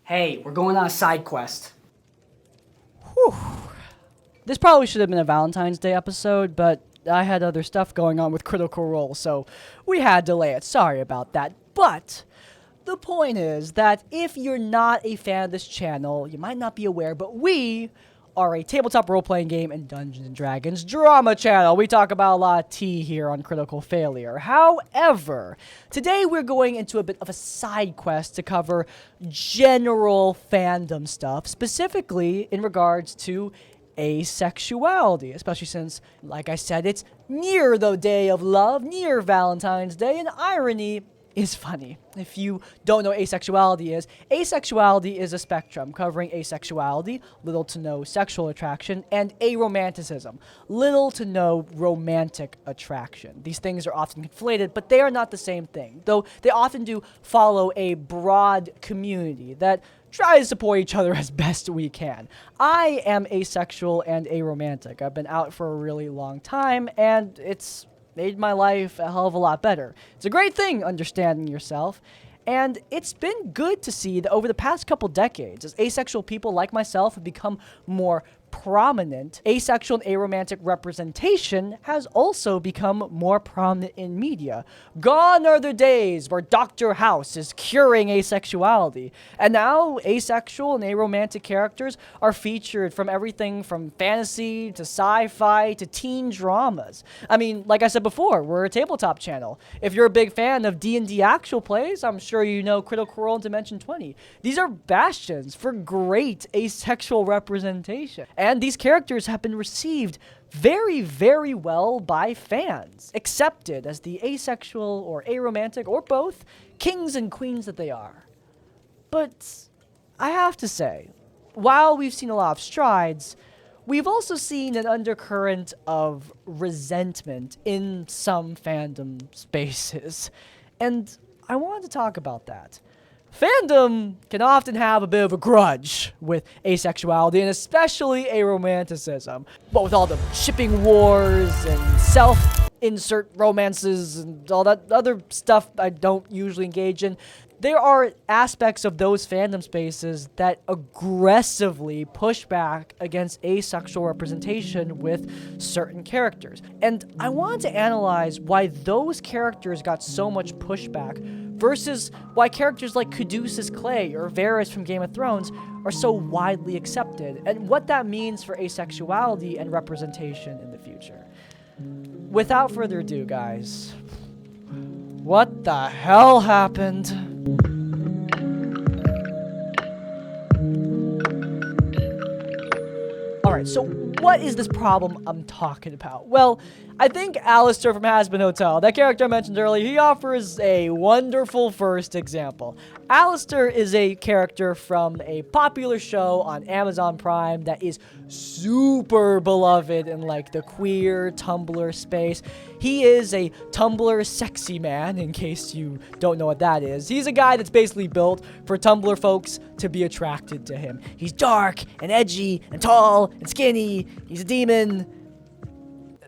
Hey, we're going on a side quest. Whew. This probably should have been a Valentine's Day episode, but I had other stuff going on with Critical Role, so we had to delay it. Sorry about that. But the point is that if you're not a fan of this channel, you might not be aware, but we are a tabletop role-playing game and Dungeons & Dragons drama channel. We talk about a lot of tea here on Critical Failure. However, today we're going into a bit of a side quest to cover general fandom stuff, specifically in regards to asexuality, especially since, like I said, it's near the day of love, near Valentine's Day, and irony is funny. If you don't know what asexuality is a spectrum covering asexuality, little to no sexual attraction, and aromanticism, little to no romantic attraction. These things are often conflated, but they are not the same thing, though they often do follow a broad community that tries to support each other as best we can. I am asexual and aromantic. I've been out for a really long time, and it's made my life a hell of a lot better. It's a great thing understanding yourself, and it's been good to see that over the past couple decades, as asexual people like myself have become more prominent, asexual and aromantic representation has also become more prominent in media. Gone are the days where Dr. House is curing asexuality, and now asexual and aromantic characters are featured from everything from fantasy to sci-fi to teen dramas. I mean, like I said before, we're a tabletop channel. If you're a big fan of D&D actual plays, I'm sure you know Critical Role and Dimension 20. These are bastions for great asexual representation. And these characters have been received very, very well by fans, accepted as the asexual or aromantic or both kings and queens that they are. But I have to say, while we've seen a lot of strides, we've also seen an undercurrent of resentment in some fandom spaces. And I wanted to talk about that. Fandom can often have a bit of a grudge with asexuality and especially aromanticism. But with all the shipping wars and self-insert romances and all that other stuff I don't usually engage in, there are aspects of those fandom spaces that aggressively push back against asexual representation with certain characters. And I wanted to analyze why those characters got so much pushback versus why characters like Caduceus Clay or Varys from Game of Thrones are so widely accepted, and what that means for asexuality and representation in the future. Without further ado, guys, what the hell happened? Alright, so what is this problem I'm talking about? Well, I think Alistair from Hazbin Hotel, that character I mentioned earlier, he offers a wonderful first example. Alistair is a character from a popular show on Amazon Prime that is super beloved in like the queer Tumblr space. He is a Tumblr sexy man, in case you don't know what that is. He's a guy that's basically built for Tumblr folks to be attracted to him. He's dark and edgy and tall and skinny. He's a demon.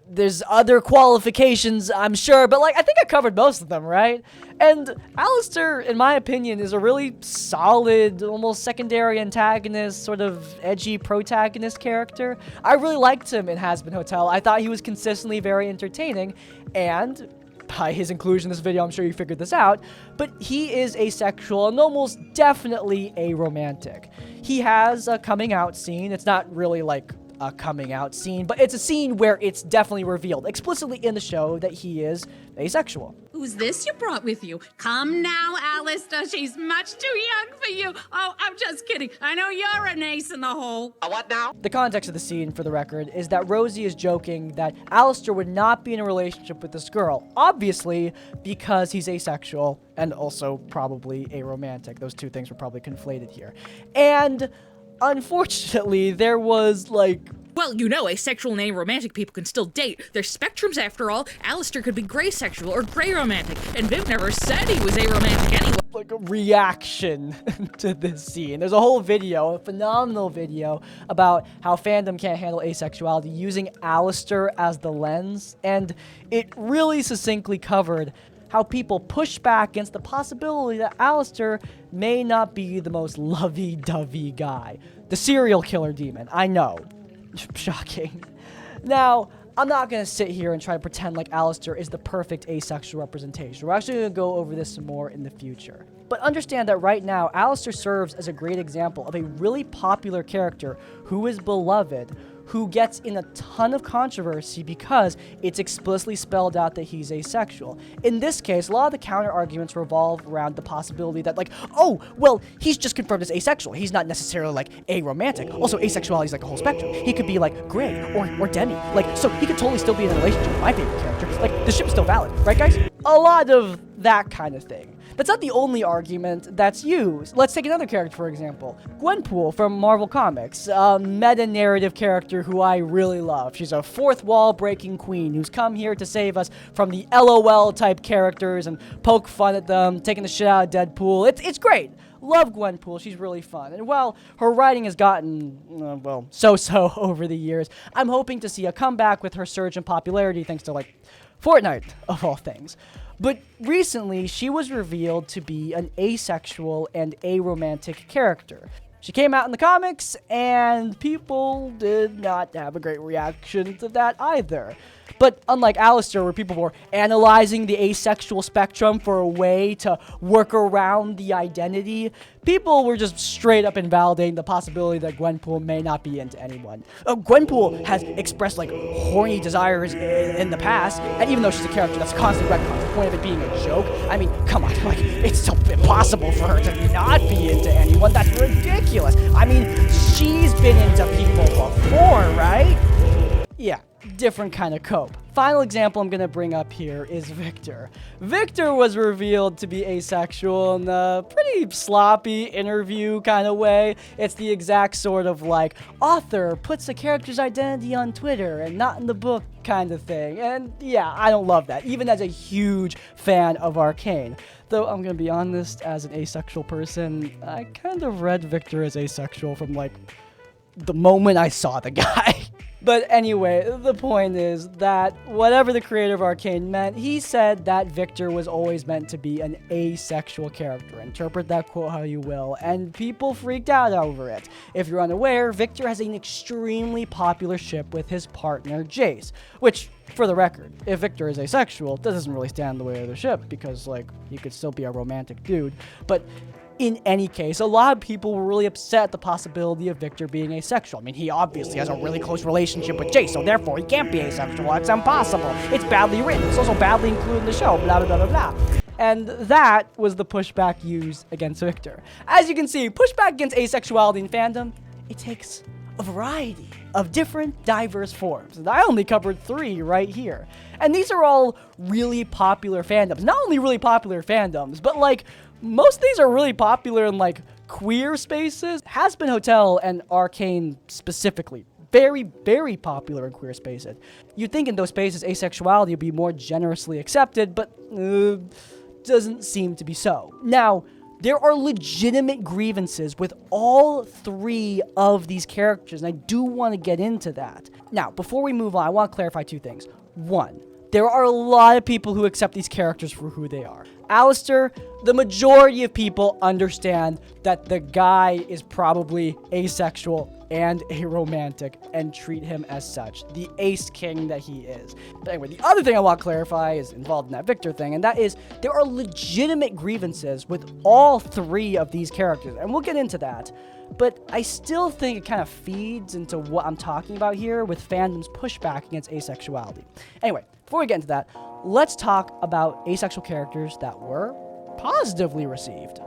There's other qualifications, I'm sure, but like I think I covered most of them, right? And Alistair, in my opinion, is a really solid, almost secondary antagonist, sort of edgy protagonist character. I really liked him in Hazbin Hotel. I thought he was consistently very entertaining, and by his inclusion in this video, I'm sure you figured this out, but he is asexual and almost definitely aromantic. He has a coming out scene. It's not really like a coming out scene, but it's a scene where it's definitely revealed explicitly in the show that he is asexual. Who's this you brought with you? Come now, Alistair. She's much too young for you. Oh, I'm just kidding. I know you're an ace in the hole. A what now? The context of the scene, for the record, is that Rosie is joking that Alistair would not be in a relationship with this girl, obviously because he's asexual and also probably aromantic. Those two things were probably conflated here. And unfortunately, there was, like... Well, you know, asexual and aromantic people can still date. There's spectrums after all. Alistair could be gray sexual or gray romantic, and Viv never said he was aromantic anyway. Like a reaction to this scene. There's a whole video, a phenomenal video, about how fandom can't handle asexuality using Alistair as the lens, and it really succinctly covered how people push back against the possibility that Alistair may not be the most lovey-dovey guy. The serial killer demon, I know. Shocking. Now, I'm not going to sit here and try to pretend like Alistair is the perfect asexual representation. We're actually going to go over this some more in the future. But understand that right now, Alistair serves as a great example of a really popular character who is beloved, who gets in a ton of controversy because it's explicitly spelled out that he's asexual. In this case, a lot of the counter arguments revolve around the possibility that, like, oh, well, he's just confirmed as asexual. He's not necessarily, like, aromantic. Also, asexuality is like a whole spectrum. He could be, like, gray or demi. Like, so he could totally still be in a relationship with my favorite character. Like, the ship's still valid, right, guys? A lot of that kind of thing. That's not the only argument that's used. Let's take another character, for example. Gwenpool from Marvel Comics, a meta-narrative character who I really love. She's a fourth wall-breaking queen who's come here to save us from the LOL-type characters and poke fun at them, taking the shit out of Deadpool. It's great. Love Gwenpool, she's really fun. And while her writing has gotten, well, so-so over the years, I'm hoping to see a comeback with her surge in popularity thanks to, like, Fortnite, of all things. But recently, she was revealed to be an asexual and aromantic character. She came out in the comics, and people did not have a great reaction to that either. But unlike Alistair, where people were analyzing the asexual spectrum for a way to work around the identity, people were just straight up invalidating the possibility that Gwenpool may not be into anyone. Gwenpool has expressed, like, horny desires in the past, and even though she's a character that's constantly retconned to the point of it being a joke, I mean, come on, like, it's so impossible for her to not be into anyone. That's ridiculous. I mean, she's been into people before, right? Yeah, different kind of cope. Final example I'm going to bring up here is Victor. Victor was revealed to be asexual in a pretty sloppy interview kind of way. It's the exact sort of like, author puts a character's identity on Twitter and not in the book kind of thing. And yeah, I don't love that, even as a huge fan of Arcane. Though I'm going to be honest, as an asexual person, I kind of read Victor as asexual from, like, the moment I saw the guy. But anyway, the point is that whatever the creator of Arcane meant, he said that Victor was always meant to be an asexual character. Interpret that quote how you will, and people freaked out over it. If you're unaware, Victor has an extremely popular ship with his partner, Jace, which, for the record, if Victor is asexual, that doesn't really stand in the way of the ship, because, like, he could still be a romantic dude. But in any case, a lot of people were really upset at the possibility of Victor being asexual. I mean, he obviously has a really close relationship with Jace, so therefore he can't be asexual. It's impossible. It's badly written. It's also badly included in the show, blah, blah, blah, blah, blah. And that was the pushback used against Victor. As you can see, pushback against asexuality in fandom, it takes a variety of different, diverse forms. And I only covered 3 right here. And these are all really popular fandoms. Not only really popular fandoms, but, like, most of these are really popular in, like, queer spaces. Hazbin Hotel and Arcane specifically. Very, very popular in queer spaces. You'd think in those spaces asexuality would be more generously accepted, but doesn't seem to be so. Now, there are legitimate grievances with all 3 of these characters, and I do want to get into that. Now, before we move on, I want to clarify 2 things. 1, there are a lot of people who accept these characters for who they are. Alistair, the majority of people understand that the guy is probably asexual and aromantic and treat him as such, the ace king that he is. But anyway, the other thing I want to clarify is involved in that Victor thing, and that is there are legitimate grievances with all 3 of these characters, and we'll get into that. But I still think it kind of feeds into what I'm talking about here with fandom's pushback against asexuality. Anyway, before we get into that, let's talk about asexual characters that were positively received.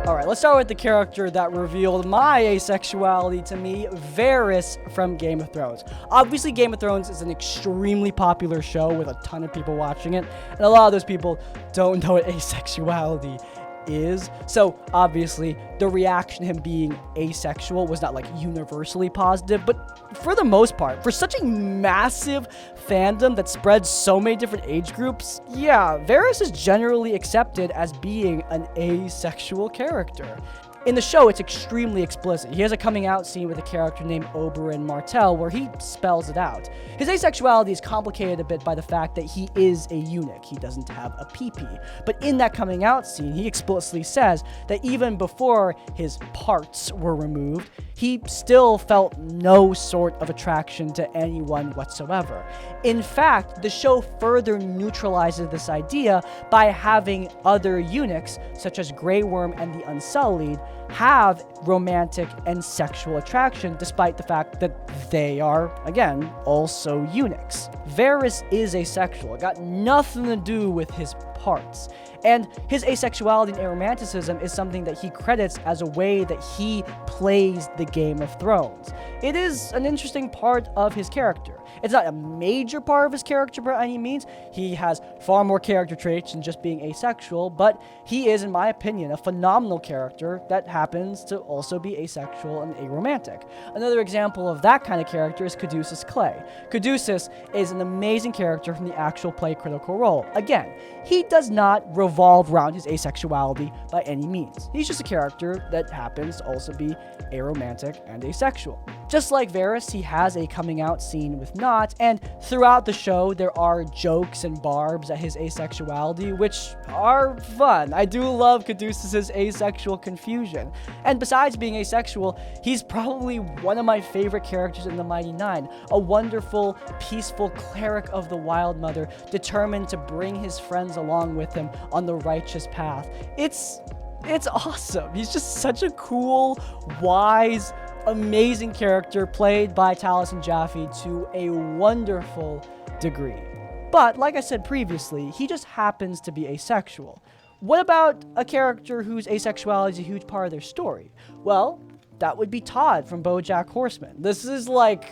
Alright, let's start with the character that revealed my asexuality to me, Varys from Game of Thrones. Obviously, Game of Thrones is an extremely popular show with a ton of people watching it, and a lot of those people don't know what asexuality is. So obviously the reaction to him being asexual was not like universally positive, but for the most part, for such a massive fandom that spreads so many different age groups, yeah, Varys is generally accepted as being an asexual character. In the show, it's extremely explicit. He has a coming out scene with a character named Oberyn Martell where he spells it out. His asexuality is complicated a bit by the fact that he is a eunuch. He doesn't have a PP. But in that coming out scene, he explicitly says that even before his parts were removed, he still felt no sort of attraction to anyone whatsoever. In fact, the show further neutralizes this idea by having other eunuchs, such as Grey Worm and the Unsullied, have romantic and sexual attraction, despite the fact that they are, again, also eunuchs. Varys is asexual. It got nothing to do with his parts. And his asexuality and aromanticism is something that he credits as a way that he plays the Game of Thrones. It is an interesting part of his character. It's not a major part of his character by any means. He has far more character traits than just being asexual, but he is, in my opinion, a phenomenal character that happens to also be asexual and aromantic. Another example of that kind of character is Caduceus Clay. Caduceus is an amazing character from the actual play Critical Role. Again, he does not revolve around his asexuality by any means. He's just a character that happens to also be aromantic and asexual. Just like Varys, he has a coming out scene with Nott, and throughout the show, there are jokes and barbs at his asexuality, which are fun. I do love Caduceus' asexual confusion. And besides being asexual, he's probably one of my favorite characters in the Mighty Nine, a wonderful, peaceful cleric of the Wild Mother, determined to bring his friends along with him on the righteous path. It's awesome. He's just such a cool, wise, amazing character played by Taliesin Jaffe to a wonderful degree. But, like I said previously, he just happens to be asexual. What about a character whose asexuality is a huge part of their story? Well, that would be Todd from BoJack Horseman. This is like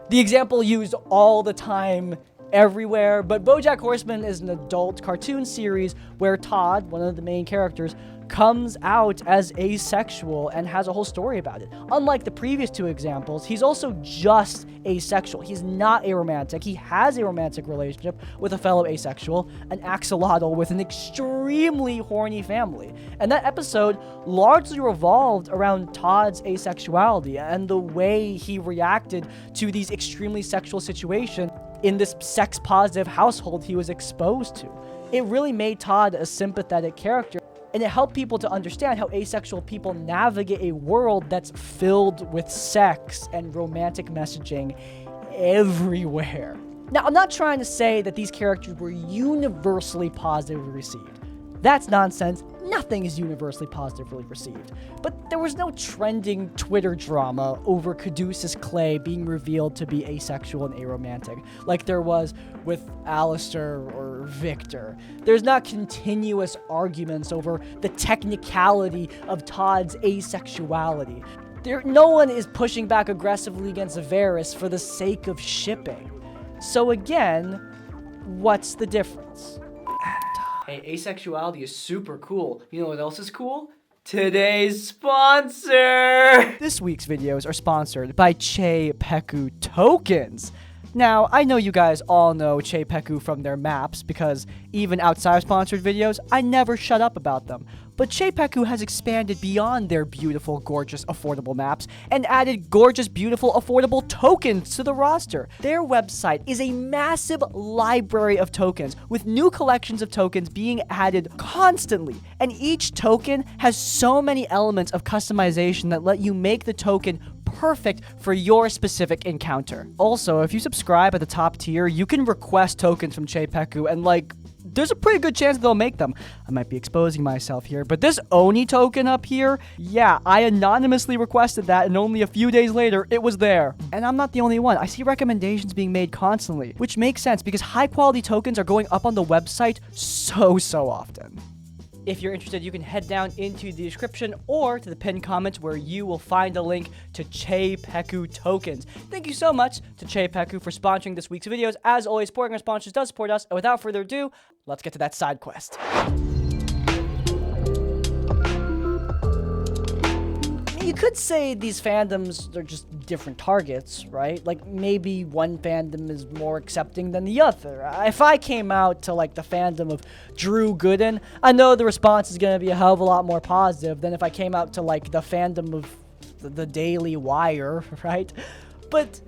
the example used all the time everywhere, but BoJack Horseman is an adult cartoon series where Todd, one of the main characters, comes out as asexual and has a whole story about it. Unlike the previous two examples, he's also just asexual. He's not aromantic. He has a romantic relationship with a fellow asexual, an axolotl with an extremely horny family. And that episode largely revolved around Todd's asexuality and the way he reacted to these extremely sexual situations in this sex-positive household he was exposed to. It really made Todd a sympathetic character, and it helped people to understand how asexual people navigate a world that's filled with sex and romantic messaging everywhere. Now, I'm not trying to say that these characters were universally positively received. That's nonsense. Nothing is universally positively received. But there was no trending Twitter drama over Caduceus Clay being revealed to be asexual and aromantic, like there was with Alistair or Victor. There's not continuous arguments over the technicality of Todd's asexuality. No one is pushing back aggressively against Varys for the sake of shipping. So again, what's the difference? Hey, asexuality is super cool. You know what else is cool? Today's sponsor! This week's videos are sponsored by CZEPEKU tokens. Now, I know you guys all know CZEPEKU from their maps, because even outside of sponsored videos, I never shut up about them. But CZEPEKU has expanded beyond their beautiful, gorgeous, affordable maps and added gorgeous, beautiful, affordable tokens to the roster. Their website is a massive library of tokens, with new collections of tokens being added constantly. And each token has so many elements of customization that let you make the token perfect for your specific encounter. Also, if you subscribe at the top tier, you can request tokens from CZEPEKU, and there's a pretty good chance they'll make them. I might be exposing myself here, but this Oni token up here, yeah, I anonymously requested that, and only a few days later, it was there. And I'm not the only one. I see recommendations being made constantly, which makes sense because high-quality tokens are going up on the website so often. If you're interested, you can head down into the description or to the pinned comments where you will find a link to CZEPEKU tokens. Thank you so much to CZEPEKU for sponsoring this week's videos. As always, supporting our sponsors does support us. And without further ado, let's get to that side quest. could say these fandoms are just different targets, right? Like, maybe one fandom is more accepting than the other. If I came out to, like, the fandom of Drew Gooden, I know the response is going to be a hell of a lot more positive than if I came out to, like, the fandom of the Daily Wire, right? But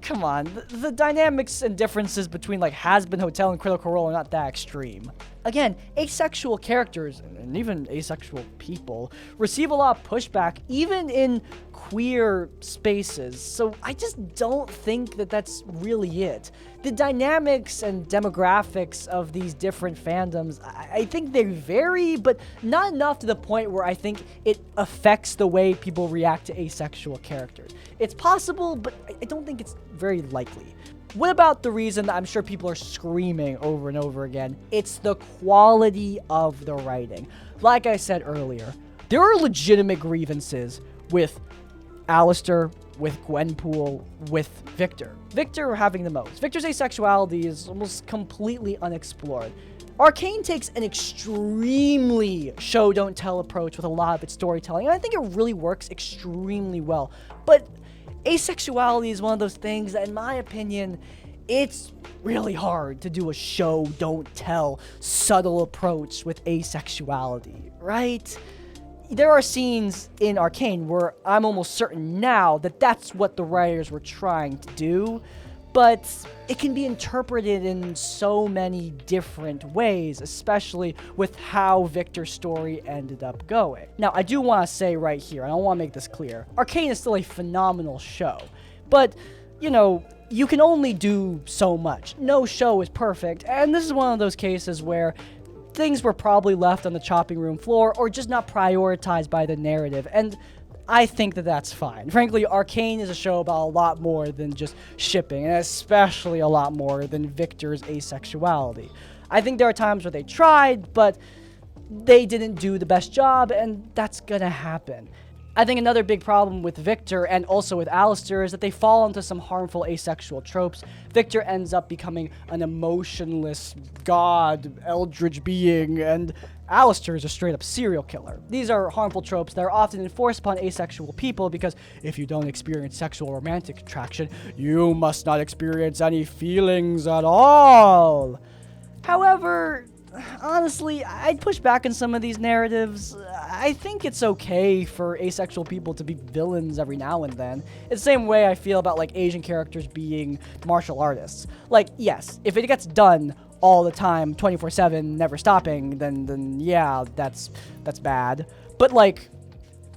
come on, the dynamics and differences between like Has-Been Hotel and Critical Role are not that extreme. Again, asexual characters, and even asexual people, receive a lot of pushback, even in queer spaces, so I just don't think that that's really it. The dynamics and demographics of these different fandoms, I think they vary, but not enough to the point where I think it affects the way people react to asexual characters. It's possible, but I don't think it's very likely. What about the reason that I'm sure people are screaming over and over again? It's the quality of the writing. Like I said earlier, there are legitimate grievances with Alistair, with Gwenpool, with Victor. Victor having the most. Victor's asexuality is almost completely unexplored. Arcane takes an extremely show-don't-tell approach with a lot of its storytelling, and I think it really works extremely well. But asexuality is one of those things that, in my opinion, it's really hard to do a show-don't-tell subtle approach with asexuality, right? There are scenes in Arcane where I'm almost certain now that that's what the writers were trying to do, but it can be interpreted in so many different ways, especially with how Victor's story ended up going. Now, I do want to say right here, and I want to make this clear, Arcane is still a phenomenal show, but, you know, you can only do so much. No show is perfect, and this is one of those cases where things were probably left on the chopping room floor or just not prioritized by the narrative, and I think that that's fine. Frankly, Arcane is a show about a lot more than just shipping, and especially a lot more than Victor's asexuality. I think there are times where they tried, but they didn't do the best job, and that's gonna happen. I think another big problem with Victor and also with Alistair is that they fall into some harmful asexual tropes. Victor ends up becoming an emotionless god, eldritch being, and Alistair is a straight-up serial killer. These are harmful tropes that are often enforced upon asexual people because if you don't experience sexual or romantic attraction, you must not experience any feelings at all. However, honestly, I'd push back on some of these narratives. I think it's okay for asexual people to be villains every now and then. It's the same way I feel about, like, Asian characters being martial artists. Like, yes, if it gets done all the time, 24/7, never stopping, then yeah, that's bad. But, like,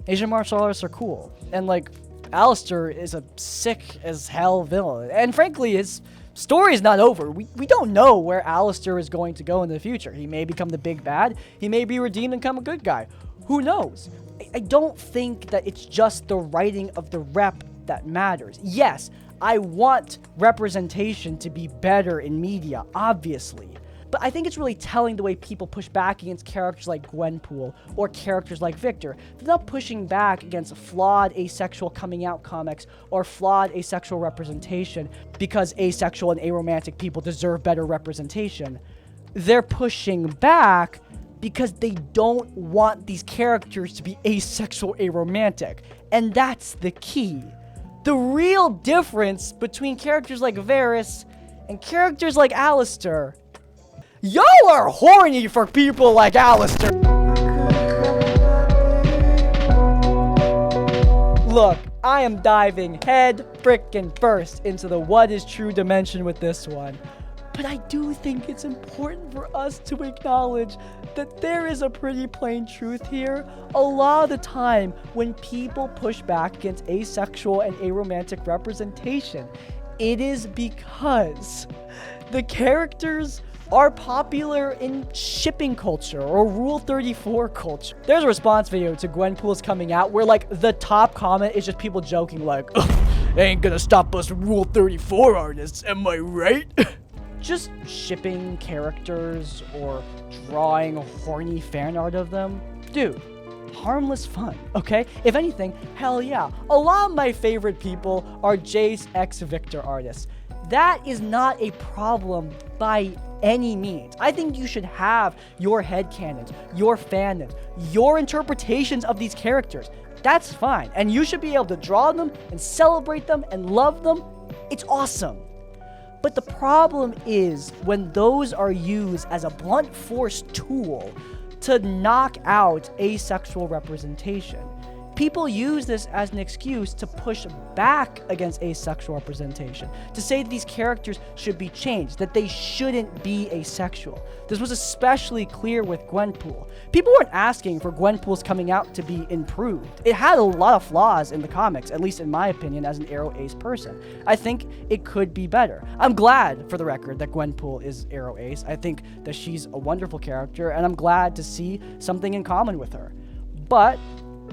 Asian martial artists are cool. And, like, Alistair is a sick as hell villain. And frankly, his story's not over. We don't know where Alistair is going to go in the future. He may become the big bad. He may be redeemed and become a good guy. Who knows? I don't think that it's just the writing of the rep that matters. Yes, I want representation to be better in media, obviously. But I think it's really telling the way people push back against characters like Gwenpool or characters like Victor. They're not pushing back against flawed asexual coming out comics or flawed asexual representation because asexual and aromantic people deserve better representation. They're pushing back because they don't want these characters to be asexual, aromantic. And that's the key. The real difference between characters like Varys and characters like Alistair. Y'all are horny for people like Alistair. Look, I am diving head frickin' first into the what is true dimension with this one. But I do think it's important for us to acknowledge that there is a pretty plain truth here. A lot of the time, when people push back against asexual and aromantic representation, it is because the characters are popular in shipping culture or Rule 34 culture. There's a response video to Gwenpool's coming out where, like, the top comment is just people joking like, ain't gonna stop us Rule 34 artists, am I right? Just shipping characters or drawing horny fan art of them, dude, harmless fun, okay? If anything, hell yeah. A lot of my favorite people are Jace X Victor artists. That is not a problem by any means. I think you should have your headcanons, your fandoms, your interpretations of these characters. That's fine. And you should be able to draw them and celebrate them and love them. It's awesome. But the problem is when those are used as a blunt force tool to knock out asexual representation. People use this as an excuse to push back against asexual representation, to say that these characters should be changed, that they shouldn't be asexual. This was especially clear with Gwenpool. People weren't asking for Gwenpool's coming out to be improved. It had a lot of flaws in the comics, at least in my opinion as an Arrow Ace person. I think it could be better. I'm glad, for the record, that Gwenpool is Arrow Ace. I think that she's a wonderful character, and I'm glad to see something in common with her. But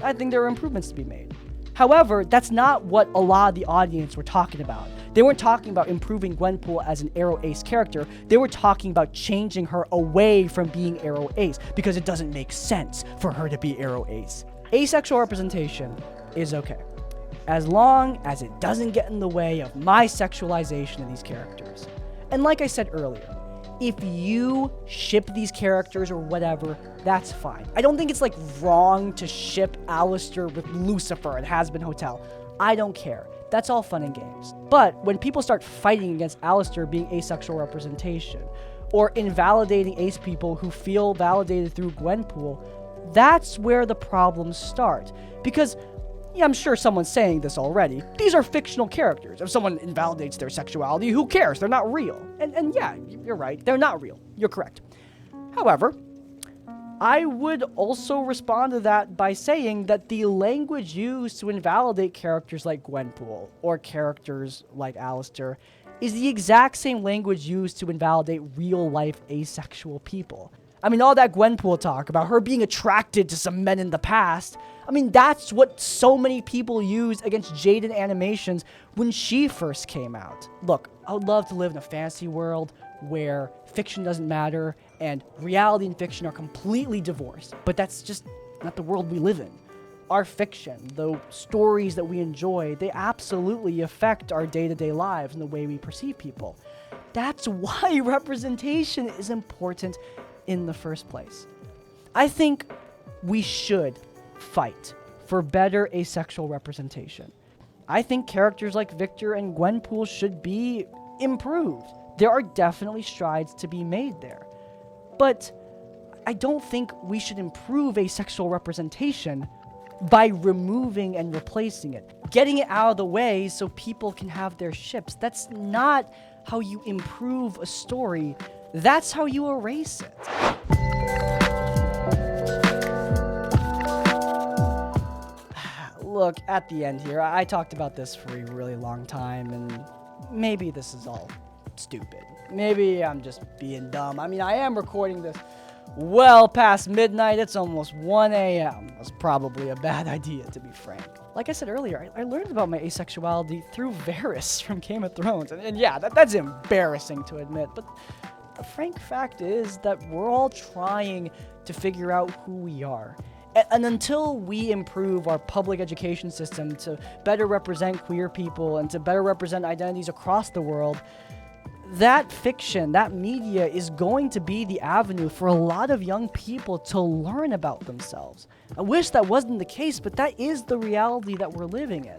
I think there are improvements to be made. However, that's not what a lot of the audience were talking about. They weren't talking about improving Gwenpool as an Arrow Ace character. They were talking about changing her away from being Arrow Ace because it doesn't make sense for her to be Arrow Ace. Asexual representation is okay, as long as it doesn't get in the way of my sexualization of these characters. And like I said earlier, if you ship these characters or whatever, that's fine. I don't think it's like wrong to ship Alistair with Lucifer and Hazbin Hotel. I don't care. That's all fun and games. But when people start fighting against Alistair being asexual representation, or invalidating ace people who feel validated through Gwenpool, that's where the problems start. Because yeah, I'm sure someone's saying this already. These are fictional characters. If someone invalidates their sexuality, who cares? They're not real. And yeah, you're right. They're not real. You're correct. However, I would also respond to that by saying that the language used to invalidate characters like Gwenpool or characters like Alistair is the exact same language used to invalidate real-life asexual people. I mean, all that Gwenpool talk about her being attracted to some men in the past, I mean, that's what so many people used against Jaden Animations when she first came out. Look, I would love to live in a fantasy world where fiction doesn't matter and reality and fiction are completely divorced, but that's just not the world we live in. Our fiction, the stories that we enjoy, they absolutely affect our day-to-day lives and the way we perceive people. That's why representation is important in the first place. I think we should fight for better asexual representation. I think characters like Victor and Gwenpool should be improved. There are definitely strides to be made there. But I don't think we should improve asexual representation by removing and replacing it. Getting it out of the way so people can have their ships. That's not how you improve a story. That's how you erase it. Look, at the end here, I talked about this for a really long time, and maybe this is all stupid. Maybe I'm just being dumb. I mean, I am recording this well past midnight. It's almost 1 a.m. That's probably a bad idea, to be frank. Like I said earlier, I learned about my asexuality through Varys from Game of Thrones. And yeah, that's embarrassing to admit, but the frank fact is that we're all trying to figure out who we are. And until we improve our public education system to better represent queer people and to better represent identities across the world, that fiction, that media is going to be the avenue for a lot of young people to learn about themselves. I wish that wasn't the case, but that is the reality that we're living in.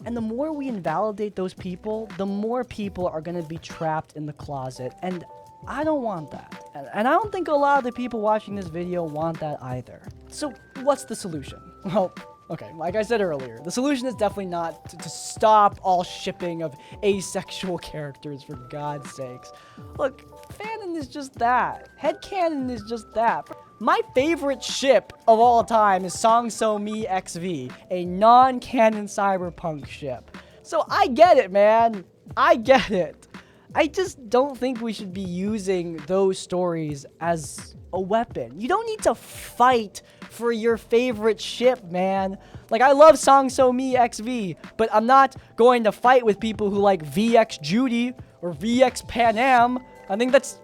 And the more we invalidate those people, the more people are going to be trapped in the closet. And I don't want that. And I don't think a lot of the people watching this video want that either. So what's the solution? Well, okay, like I said earlier, the solution is definitely not to stop all shipping of asexual characters, for God's sakes. Look, fanon is just that. Headcanon is just that. My favorite ship of all time is Song So Mi XV, a non-canon cyberpunk ship. So I get it, man. I get it. I just don't think we should be using those stories as a weapon. You don't need to fight for your favorite ship, man. Like, I love Song So Mi XV, but I'm not going to fight with people who like VX Judy or VX Pan Am. I think that's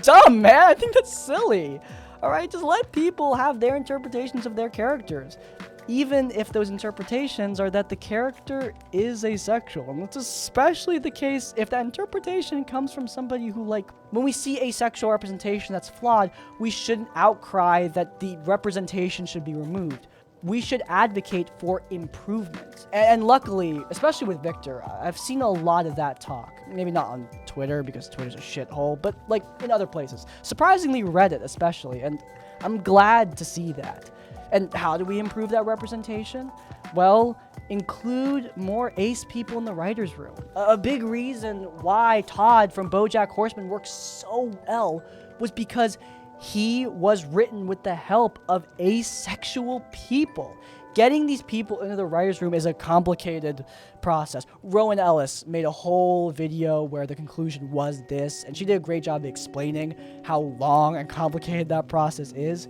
dumb, man. I think that's silly. All right, just let people have their interpretations of their characters. even if those interpretations are that the character is asexual. And it's especially the case if that interpretation comes from somebody who, like, when we see asexual representation that's flawed, we shouldn't outcry that the representation should be removed. We should advocate for improvement. And luckily, especially with Victor, I've seen a lot of that talk. Maybe not on Twitter, because Twitter's a shithole, but like in other places. Surprisingly, Reddit especially, and I'm glad to see that. And how do we improve that representation? Well, include more ace people in the writer's room. A big reason why Todd from BoJack Horseman works so well was because he was written with the help of asexual people. Getting these people into the writer's room is a complicated process. Rowan Ellis made a whole video where the conclusion was this, and she did a great job explaining how long and complicated that process is.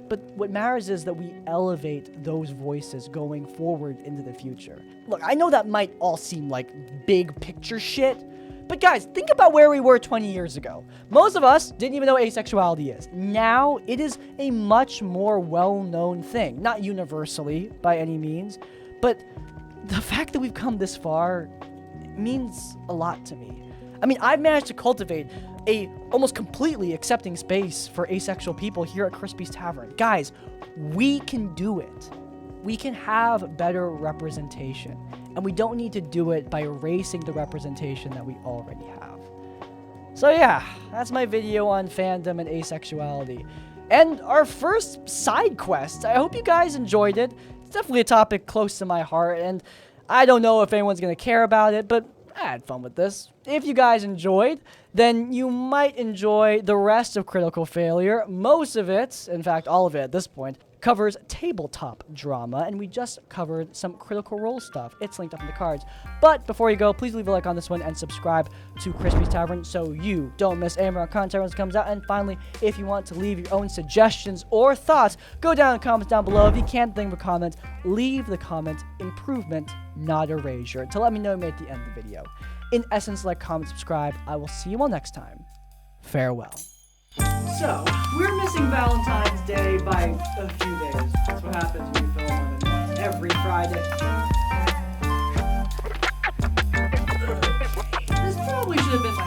But what matters is that we elevate those voices going forward into the future. Look, I know that might all seem like big picture shit, but guys, think about where we were 20 years ago. Most of us didn't even know what asexuality is. Now, it is a much more well-known thing. Not universally, by any means, but the fact that we've come this far means a lot to me. I mean, I've managed to cultivate a almost completely accepting space for asexual people here at Crispy's Tavern. Guys, we can do it. We can have better representation, and we don't need to do it by erasing the representation that we already have. So yeah, that's my video on fandom and asexuality. And our first side quest. I hope you guys enjoyed it. It's definitely a topic close to my heart, and I don't know if anyone's gonna care about it, but I had fun with this. If you guys enjoyed, then you might enjoy the rest of Critical Failure. Most of it, in fact all of it at this point, covers tabletop drama, and we just covered some Critical Role stuff. It's linked up in the cards. But before you go, please leave a like on this one and subscribe to Crispy's Tavern so you don't miss any of our content when it comes out. And finally, if you want to leave your own suggestions or thoughts, go down in the comments down below. If you can't think of a comment, leave the comment improvement, not erasure, to let me know you made it to the end of the video. In essence, like, comment, subscribe. I will see you all next time. Farewell. So, we're missing Valentine's Day by a few days. That's what happens when you film on it every Friday. This probably should have been my